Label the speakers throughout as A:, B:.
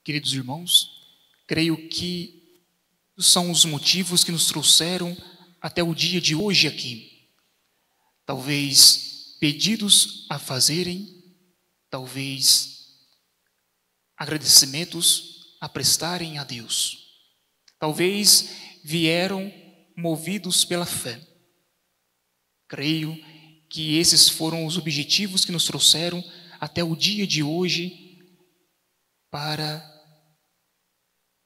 A: queridos irmãos, creio que são os motivos que nos trouxeram até o dia de hoje aqui. Talvez pedidos a fazerem, talvez agradecimentos a prestarem a Deus. Talvez vieram movidos pela fé. Creio que esses foram os objetivos que nos trouxeram até o dia de hoje para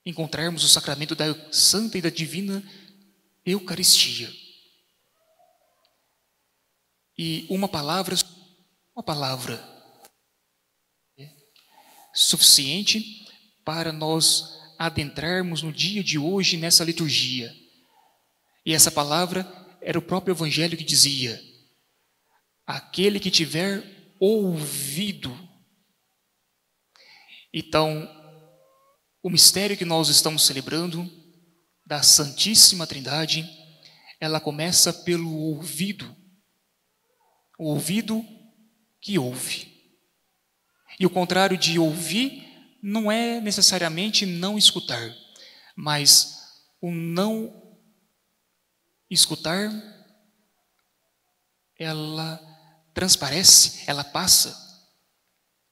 A: encontrarmos o sacramento da santa e da divina Eucaristia. E uma palavra suficiente para nós adentrarmos no dia de hoje nessa liturgia. E essa palavra era o próprio Evangelho que dizia: aquele que tiver ouvido. Então, o mistério que nós estamos celebrando da Santíssima Trindade, ela começa pelo ouvido. O ouvido que ouve. E o contrário de ouvir não é necessariamente não escutar, mas o não escutar, ela transparece, ela passa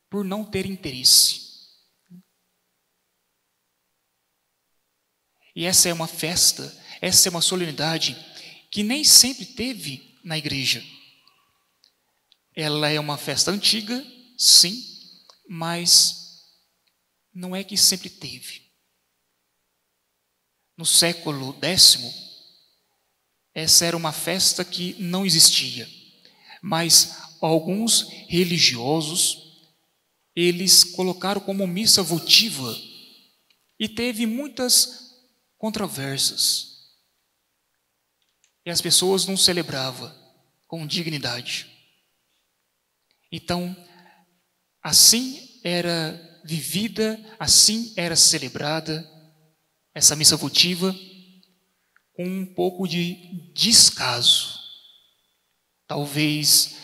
A: por não ter interesse. E essa é uma festa, essa é uma solenidade que nem sempre teve na igreja. Ela é uma festa antiga, sim, mas não é que sempre teve. No século X, essa era uma festa que não existia, mas alguns religiosos, eles colocaram como missa votiva e teve muitas controvérsias. E as pessoas não celebravam com dignidade. Então, assim era vivida, assim era celebrada essa missa votiva com um pouco de descaso. Talvez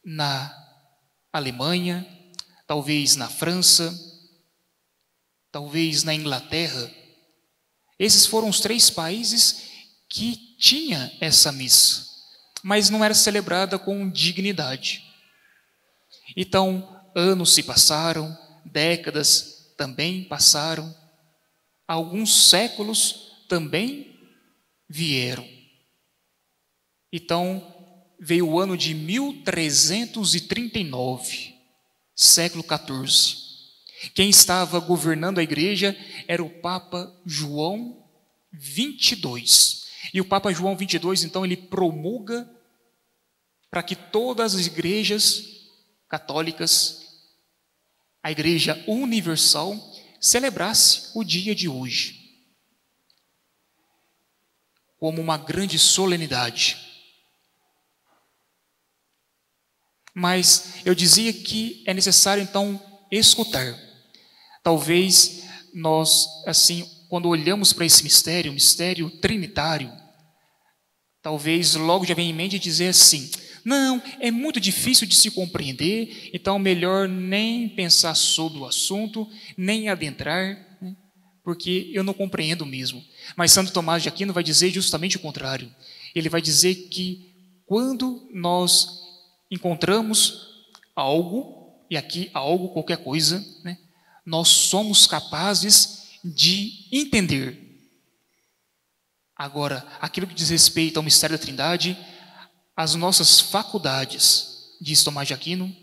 A: na Alemanha, talvez na França, talvez na Inglaterra. Esses foram os 3 países que tinha essa missa, mas não era celebrada com dignidade. Então, anos se passaram, décadas também passaram, alguns séculos também vieram. Então, veio o ano de 1339, século XIV. Quem estava governando a igreja era o Papa João XXII. E o Papa João XXII, então, ele promulga para que todas as igrejas católicas, a Igreja Universal, celebrasse o dia de hoje como uma grande solenidade. Mas eu dizia que é necessário, então, escutar. Talvez nós, assim, quando olhamos para esse mistério, o mistério trinitário, talvez logo já venha em mente dizer assim: não, é muito difícil de se compreender, então melhor nem pensar sobre o assunto, nem adentrar, né? Porque eu não compreendo mesmo. Mas Santo Tomás de Aquino vai dizer justamente o contrário. Ele vai dizer que quando nós encontramos algo, e aqui algo, qualquer coisa, né, nós somos capazes de entender. Agora, aquilo que diz respeito ao mistério da Trindade, as nossas faculdades, diz Tomás de Aquino,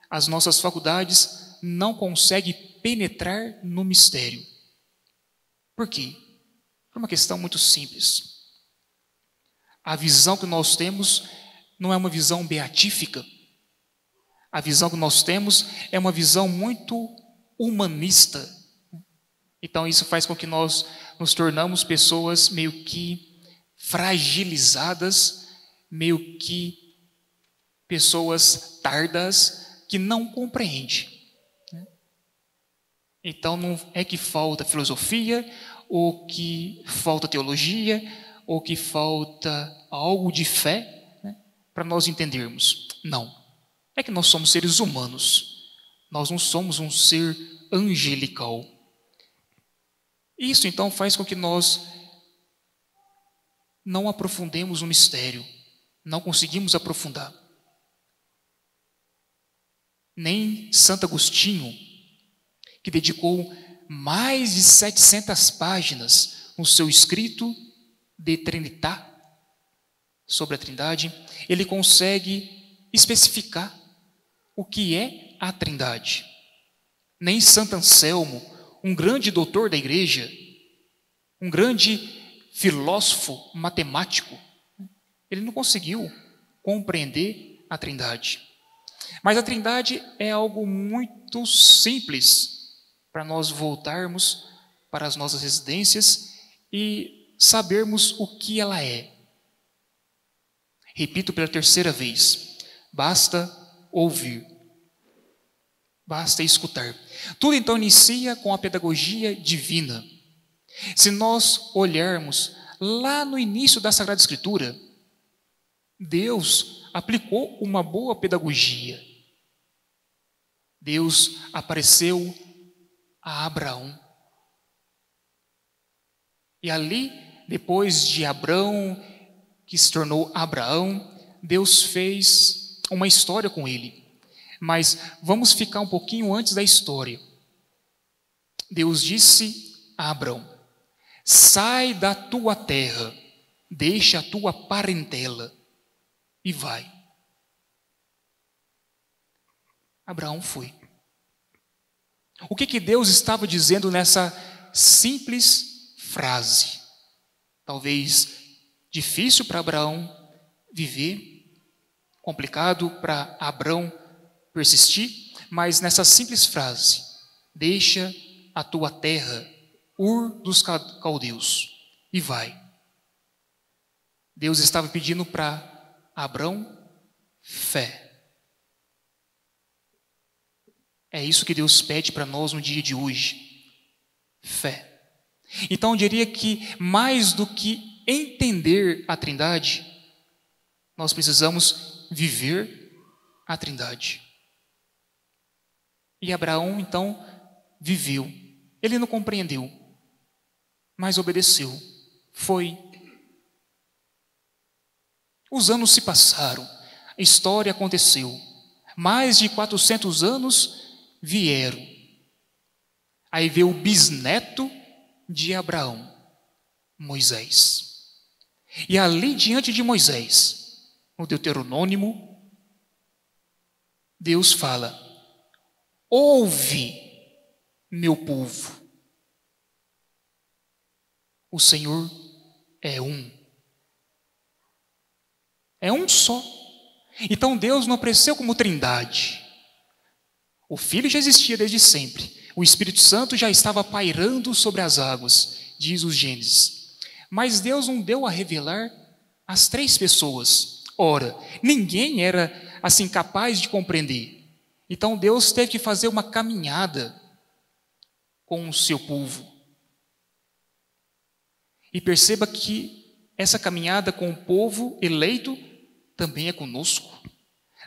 A: as nossas faculdades não conseguem penetrar no mistério. Por quê? Por uma questão muito simples. A visão que nós temos não é uma visão beatífica. A visão que nós temos é uma visão muito humanista. Então isso faz com que nós nos tornamos pessoas meio que fragilizadas, meio que pessoas tardas que não compreendem. Então não é que falta filosofia, ou que falta teologia, ou que falta algo de fé, né, para nós entendermos. Não. É que nós somos seres humanos. Nós não somos um ser angelical. Isso então faz com que nós não aprofundemos o mistério, não conseguimos aprofundar. Nem Santo Agostinho, que dedicou mais de 700 páginas no seu escrito De Trinitate, sobre a Trindade, ele consegue especificar o que é a Trindade. Nem Santo Anselmo, um grande doutor da igreja, um grande filósofo matemático, ele não conseguiu compreender a Trindade. Mas a Trindade é algo muito simples para nós voltarmos para as nossas residências e sabermos o que ela é. Repito pela terceira vez, basta ouvir, basta escutar. Tudo então inicia com a pedagogia divina. Se nós olharmos lá no início da Sagrada Escritura, Deus aplicou uma boa pedagogia. Deus apareceu a Abraão. E ali, depois de Abraão, que se tornou Abraão, Deus fez uma história com ele. Mas vamos ficar um pouquinho antes da história. Deus disse a Abraão: sai da tua terra, deixa a tua parentela e vai. Abraão foi. O que Deus estava dizendo nessa simples frase? Talvez difícil para Abraão viver, complicado para Abraão persistir, mas nessa simples frase: deixa a tua terra, Ur dos caldeus, e vai. Deus estava pedindo para Abraão fé. É isso que Deus pede para nós no dia de hoje, fé. Então eu diria que mais do que entender a Trindade, nós precisamos viver a Trindade. E Abraão então viveu. Ele não compreendeu, mas obedeceu. Foi. Os anos se passaram, a história aconteceu. Mais de 400 anos vieram. Aí veio o bisneto de Abraão, Moisés. E ali diante de Moisés, no Deuteronômio, Deus fala: ouve, meu povo, o Senhor é um. É um só. Então Deus não apareceu como trindade. O Filho já existia desde sempre. O Espírito Santo já estava pairando sobre as águas, diz os Gênesis. Mas Deus não deu a revelar as três pessoas. Ora, ninguém era assim capaz de compreender. Então Deus teve que fazer uma caminhada com o seu povo. E perceba que essa caminhada com o povo eleito também é conosco.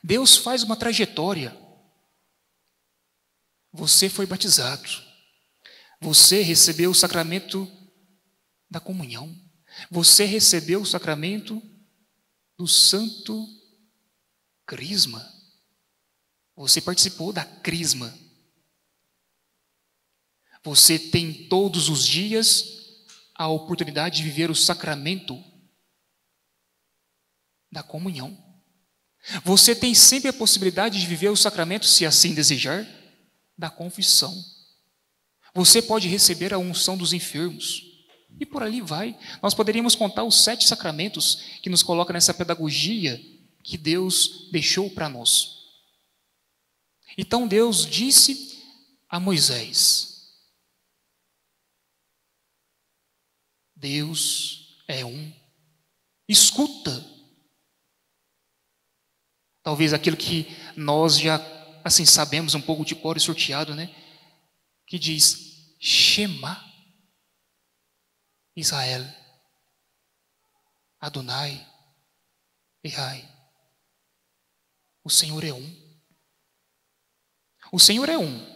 A: Deus faz uma trajetória. Você foi batizado. Você recebeu o sacramento da comunhão. Você recebeu o sacramento do Santo Crisma. Você participou da Crisma. Você tem todos os dias a oportunidade de viver o sacramento da comunhão. Você tem sempre a possibilidade de viver o sacramento, se assim desejar, da confissão. Você pode receber a unção dos enfermos. E por ali vai. Nós poderíamos contar os 7 sacramentos que nos coloca nessa pedagogia que Deus deixou para nós. Então Deus disse a Moisés: Deus é um. Escuta. Talvez aquilo que nós já assim sabemos um pouco de cor e sorteado, né? Que diz: Shema Israel, Adonai Ehai. O Senhor é um. O Senhor é um,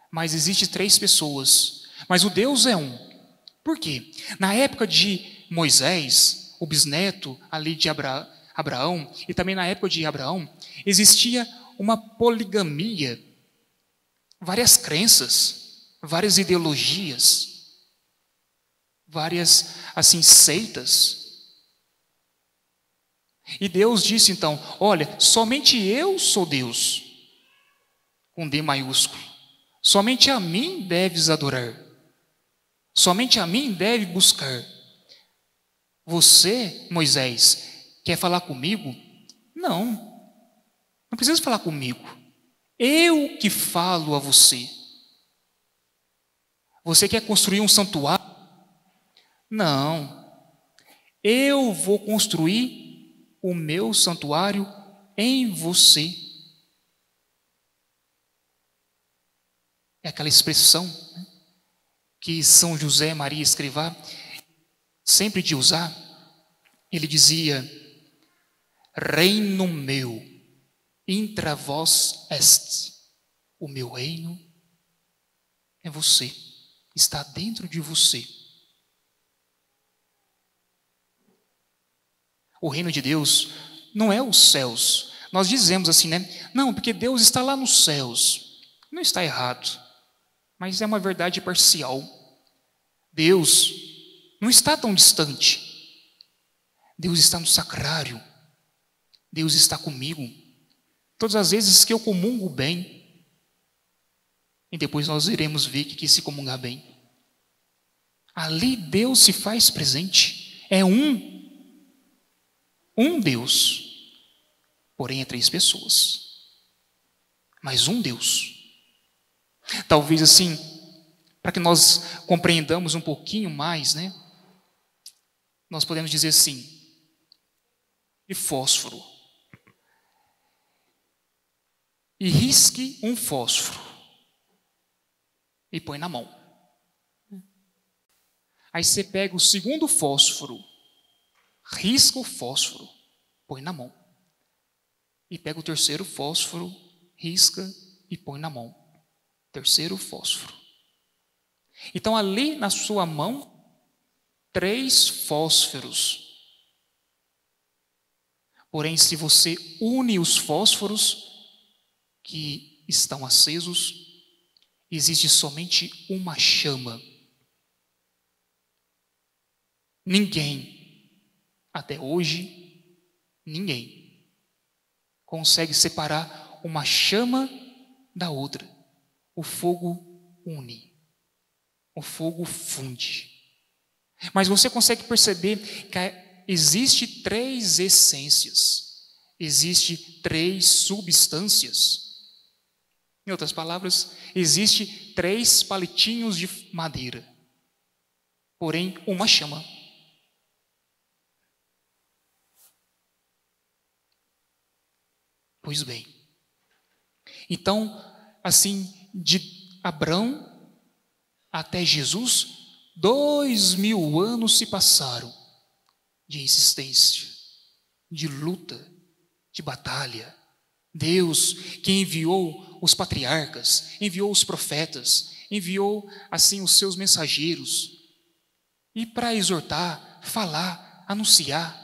A: mas existe 3 pessoas. Mas o Deus é um. Por quê? Na época de Moisés, o bisneto ali de Abraão, e também na época de Abraão, existia uma poligamia, várias crenças, várias ideologias, várias, assim, seitas. E Deus disse então, olha, somente eu sou Deus, com D maiúsculo. Somente a mim deves adorar. Somente a mim deve buscar. Você, Moisés, quer falar comigo? Não precisa falar comigo. Eu que falo a você. Você quer construir um santuário? Não. Eu vou construir o meu santuário em você. É aquela expressão, né, que São José Maria Escrivá sempre de usar. Ele dizia: reino meu, intra vós est. O meu reino é você, está dentro de você. O reino de Deus não é os céus. Nós dizemos assim, né? Não, porque Deus está lá nos céus. Não está errado, mas é uma verdade parcial. Deus não está tão distante. Deus está no sacrário. Deus está comigo. Todas as vezes que eu comungo bem, e depois nós iremos ver que se comungar bem, ali Deus se faz presente. É um Deus, porém é 3 pessoas, mas um Deus. Talvez assim, para que nós compreendamos um pouquinho mais, né? Nós podemos dizer assim: de fósforo. E risque um fósforo e põe na mão. Aí você pega o segundo fósforo, risca o fósforo, põe na mão. E pega o terceiro fósforo, risca e põe na mão. Terceiro fósforo. Então ali na sua mão, 3 fósforos. Porém, se você une os fósforos que estão acesos, existe somente uma chama. Ninguém, até hoje, ninguém consegue separar uma chama da outra. O fogo une, o fogo funde. Mas você consegue perceber que existe 3 essências, existe 3 substâncias. Em outras palavras, existe 3 palitinhos de madeira, porém uma chama. Pois bem, então, assim, de Abrão até Jesus, 2000 anos se passaram de insistência, de luta, de batalha. Deus que enviou os patriarcas, enviou os profetas, enviou assim os seus mensageiros, e para exortar, falar, anunciar.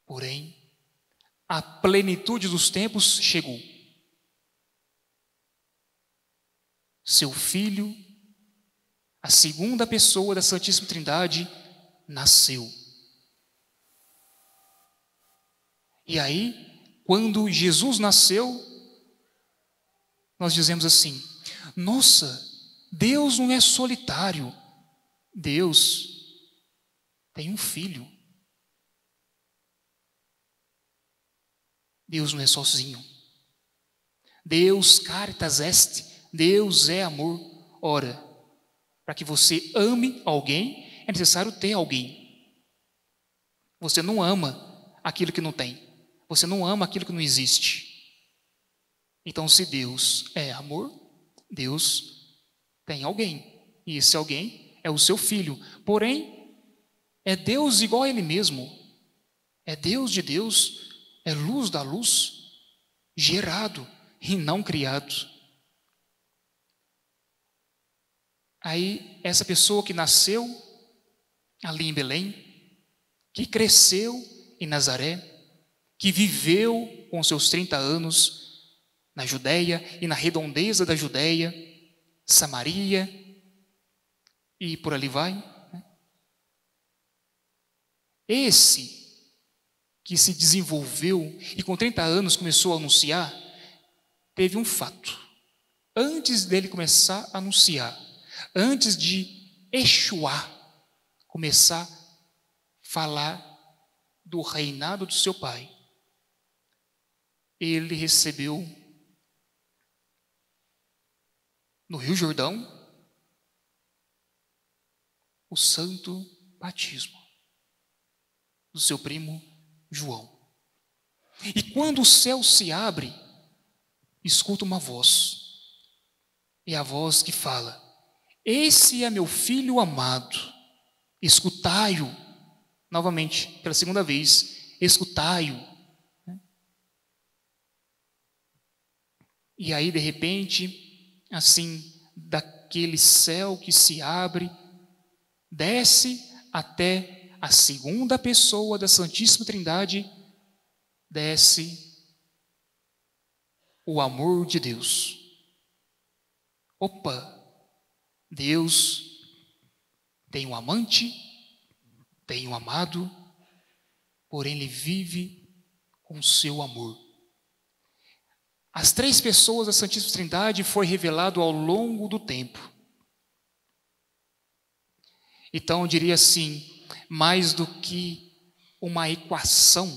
A: Porém, a plenitude dos tempos chegou. Seu Filho, a segunda pessoa da Santíssima Trindade, nasceu. E aí, quando Jesus nasceu, nós dizemos assim: nossa, Deus não é solitário. Deus tem um filho. Deus não é sozinho. Deus caritas est, Deus é amor. Ora, para que você ame alguém, é necessário ter alguém. Você não ama aquilo que não tem. Você não ama aquilo que não existe. Então, se Deus é amor, Deus tem alguém. E esse alguém é o seu filho. Porém, é Deus igual a Ele mesmo. É Deus de Deus, é luz da luz, gerado e não criado. Aí, essa pessoa que nasceu ali em Belém, que cresceu em Nazaré, que viveu com seus 30 anos na Judéia e na redondeza da Judéia, Samaria e por ali vai. Esse que se desenvolveu e com 30 anos começou a anunciar, teve um fato. Antes dele começar a anunciar, antes de Yeshua começar a falar do reinado do seu pai, ele recebeu no Rio Jordão o santo batismo do seu primo João. E quando o céu se abre, escuta uma voz. É a voz que fala: esse é meu filho amado, escutai-o. Novamente, pela segunda vez, escutai-o. E aí, de repente, assim, daquele céu que se abre, desce até a segunda pessoa da Santíssima Trindade, desce o amor de Deus. Opa, Deus tem um amante, tem um amado, porém ele vive com o seu amor. As três pessoas da Santíssima Trindade foi revelado ao longo do tempo. Então eu diria assim, mais do que uma equação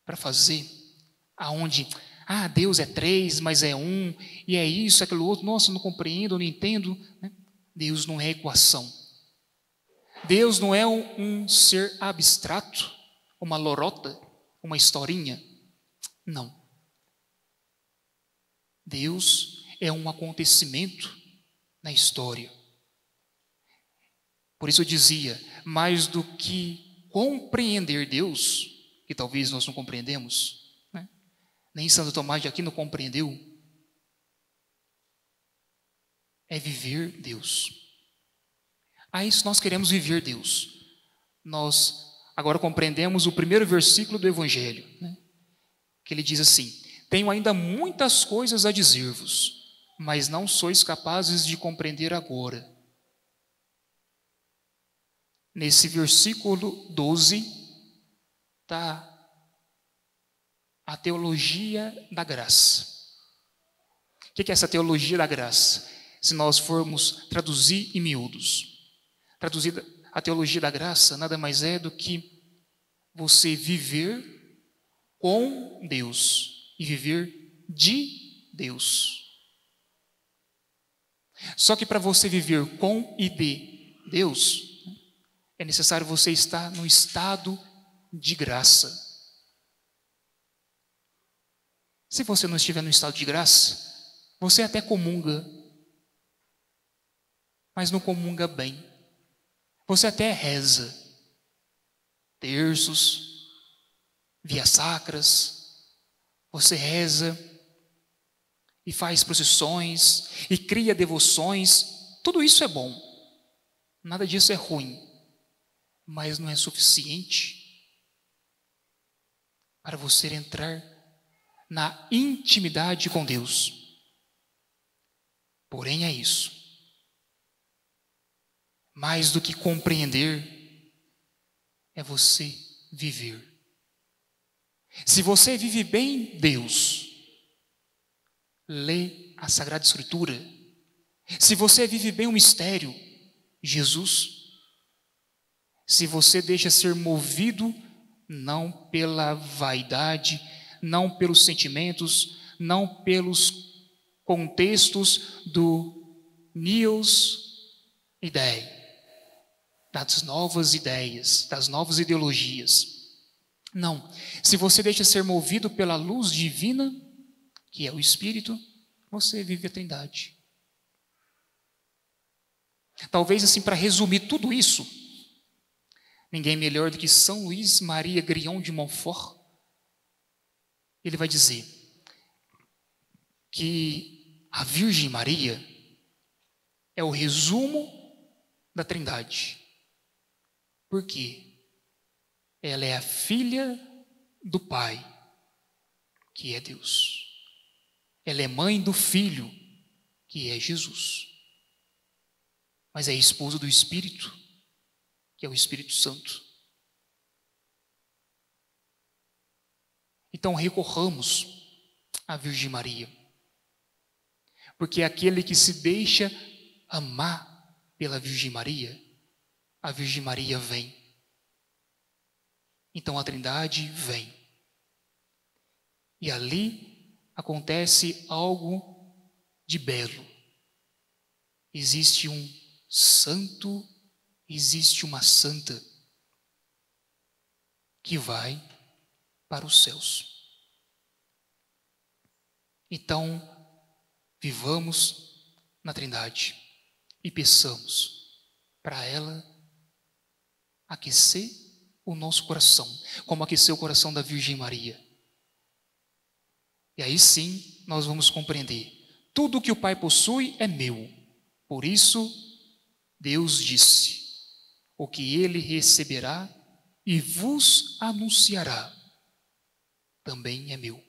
A: para fazer, aonde Deus é três, mas é um, e é isso, aquilo outro, nossa, eu não compreendo, eu não entendo. Deus não é equação. Deus não é um ser abstrato, uma lorota, uma historinha. Não. Deus é um acontecimento na história. Por isso eu dizia, mais do que compreender Deus, que talvez nós não compreendemos, nem Santo Tomás de Aquino compreendeu, é viver Deus. Aí se nós queremos viver Deus, nós agora compreendemos o primeiro versículo do Evangelho, que ele diz assim: tenho ainda muitas coisas a dizer-vos, mas não sois capazes de compreender agora. Nesse versículo 12 está a teologia da graça. O que é essa teologia da graça? Se nós formos traduzir em miúdos. Traduzida a teologia da graça nada mais é do que você viver com Deus e viver de Deus. Só que para você viver com e de Deus, é necessário você estar no estado de graça. Se você não estiver no estado de graça, você até comunga, mas não comunga bem. Você até reza terços, vias sacras, você reza e faz procissões e cria devoções. Tudo isso é bom, nada disso é ruim, mas não é suficiente para você entrar na intimidade com Deus. Porém é isso. Mais do que compreender, é você viver. Se você vive bem Deus, lê a Sagrada Escritura. Se você vive bem o mistério, Jesus. Se você deixa ser movido, não pela vaidade, não pelos sentimentos, não pelos contextos do News Idei, das novas ideias, das novas ideologias. Não. Se você deixa ser movido pela luz divina, que é o Espírito, você vive a Trindade. Talvez assim, para resumir tudo isso, ninguém melhor do que São Luís Maria Grignon de Montfort, ele vai dizer que a Virgem Maria é o resumo da Trindade. Por quê? Ela é a filha do Pai, que é Deus. Ela é mãe do Filho, que é Jesus. Mas é esposa do Espírito, que é o Espírito Santo. Então recorramos à Virgem Maria, porque aquele que se deixa amar pela Virgem Maria, a Virgem Maria vem. Então a Trindade vem. E ali acontece algo de belo. Existe um santo, existe uma santa que vai para os céus. Então, vivamos na Trindade e peçamos para ela aquecer o nosso coração, como aqueceu o coração da Virgem Maria. E aí sim, nós vamos compreender: tudo que o Pai possui é meu. Por isso, Deus disse: o que ele receberá e vos anunciará também é meu.